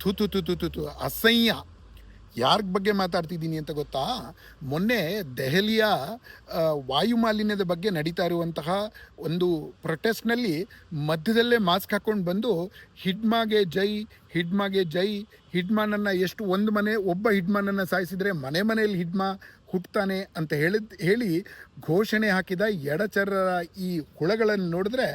ಥು ಥು ಥು ಥು ಥು ಥು ಅಸಹ್ಯ. ಯಾರ ಬಗ್ಗೆ ಮಾತಾಡ್ತಿದ್ದೀನಿ ಅಂತ ಗೊತ್ತಾ? ಮೊನ್ನೆ ದೆಹಲಿಯ ವಾಯುಮಾಲಿನ್ಯದ ಬಗ್ಗೆ ನಡೀತಾ ಇರುವಂತಹ ಒಂದು ಪ್ರೊಟೆಸ್ಟ್ನಲ್ಲಿ ಮಧ್ಯದಲ್ಲೇ ಮಾಸ್ಕ್ ಹಾಕ್ಕೊಂಡು ಬಂದು ಹಿಡ್ಮಾಗೆ ಜೈ, ಹಿಡ್ಮಾಗೆ ಜೈ, ಹಿಡ್ಮಾನನ್ನು ಎಷ್ಟು ಒಬ್ಬ ಹಿಡ್ಮಾನನ್ನು ಸಾಯಿಸಿದರೆ ಮನೆ ಮನೆಯಲ್ಲಿ ಹಿಡ್ಮಾ ಹುಟ್ಟುತ್ತಾನೆ ಅಂತ ಹೇಳಿ ಘೋಷಣೆ ಹಾಕಿದ ಎಡಚರರ ಈ ಹುಳಗಳನ್ನು ನೋಡಿದ್ರೆ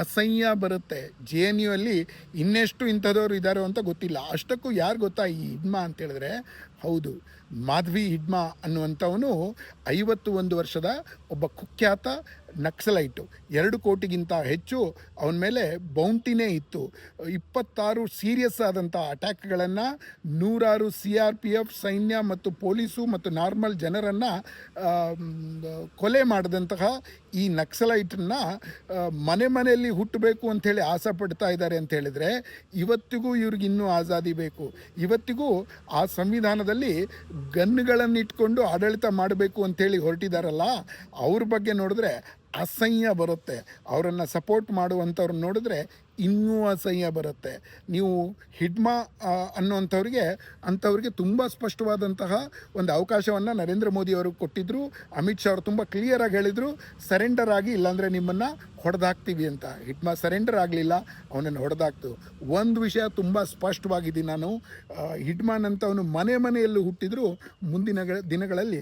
ಅಸಹ್ಯ ಬರುತ್ತೆ. JNU ಅಲ್ಲಿ ಇನ್ನೆಷ್ಟು ಇಂಥದವರು ಇದ್ದಾರೋ ಅಂತ ಗೊತ್ತಿಲ್ಲ. ಅಷ್ಟಕ್ಕೂ ಯಾರು ಗೊತ್ತಾ ಈ ಹಿಡ್ಮಾ ಅಂತೇಳಿದ್ರೆ? ಹೌದು, ಮಾಧವಿ ಹಿಡ್ಮಾ ಅನ್ನುವಂಥವನು 51 ವರ್ಷದ ಒಬ್ಬ ಕುಖ್ಯಾತ ನಕ್ಸಲೈಟು. 2 ಕೋಟಿಗಿಂತ ಹೆಚ್ಚು ಅವನ ಮೇಲೆ ಬೌಂಟಿನೇ ಇತ್ತು. 26 ಸೀರಿಯಸ್ ಆದಂಥ ಅಟ್ಯಾಕ್ಗಳನ್ನು, 106 CRPF ಸೈನ್ಯ ಮತ್ತು ಪೊಲೀಸು ಮತ್ತು ನಾರ್ಮಲ್ ಜನರನ್ನು ಕೊಲೆ ಮಾಡಿದಂತಹ ಈ ನಕ್ಸಲೈಟನ್ನ ಮನೆ ಮನೆಯಲ್ಲಿ ಹುಟ್ಟಬೇಕು ಅಂಥೇಳಿ ಆಸೆ ಪಡ್ತಾ ಇದ್ದಾರೆ ಅಂತ ಹೇಳಿದರೆ, ಇವತ್ತಿಗೂ ಇವ್ರಿಗಿನ್ನೂ ಆಜಾದಿ ಬೇಕು. ಇವತ್ತಿಗೂ ಆ ಸಂವಿಧಾನದಲ್ಲಿ ಗನ್ಗಳನ್ನು ಇಟ್ಕೊಂಡು ಆಡಳಿತ ಮಾಡಬೇಕು ಅಂಥೇಳಿ ಹೊರಟಿದ್ದಾರಲ್ಲ, ಅವ್ರ ಬಗ್ಗೆ ನೋಡಿದ್ರೆ ಅಸಹ್ಯ ಬರುತ್ತೆ. ಅವರನ್ನು ಸಪೋರ್ಟ್ ಮಾಡುವಂಥವ್ರನ್ನ ನೋಡಿದ್ರೆ ಇನ್ನೂ ಅಸಹ್ಯ ಬರುತ್ತೆ. ನೀವು ಹಿಡ್ಮಾ ಅಂಥವ್ರಿಗೆ ತುಂಬ ಸ್ಪಷ್ಟವಾದಂತಹ ಒಂದು ಅವಕಾಶವನ್ನು ನರೇಂದ್ರ ಮೋದಿಯವರು ಕೊಟ್ಟಿದ್ದರು. ಅಮಿತ್ ಶಾ ಅವರು ತುಂಬ ಕ್ಲಿಯರಾಗಿ ಹೇಳಿದರು, ಸರೆಂಡರ್ ಆಗಿ, ಇಲ್ಲಾಂದರೆ ನಿಮ್ಮನ್ನು ಹೊಡೆದಾಕ್ತೀವಿ ಅಂತ. ಹಿಡ್ಮಾ ಸರೆಂಡರ್ ಆಗಲಿಲ್ಲ, ಅವನನ್ನು ಹೊಡೆದಾಕ್ತು. ಒಂದು ವಿಷಯ ತುಂಬ ಸ್ಪಷ್ಟವಾಗಿದ್ದೀನಿ ನಾನು, ಹಿಡ್ಮಾನಂಥವನು ಮನೆಯಲ್ಲೂ ಹುಟ್ಟಿದ್ರು ಮುಂದಿನ ದಿನಗಳಲ್ಲಿ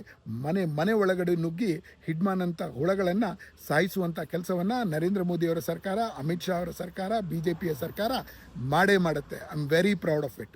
ಮನೆ ಒಳಗಡೆ ನುಗ್ಗಿ ಹಿಡ್ಮಾನಂಥ ಹುಳಗಳನ್ನು ಸಾಯಿಸುವಂಥ ಕೆಲಸವನ್ನು ನರೇಂದ್ರ ಮೋದಿಯವರ ಸರ್ಕಾರ, ಅಮಿತ್ ಶಾ ಅವರ ಸರ್ಕಾರ, BJPಯ ಸರ್ಕಾರ ಮಾಡೇ ಮಾಡುತ್ತೆ. I am very proud of it.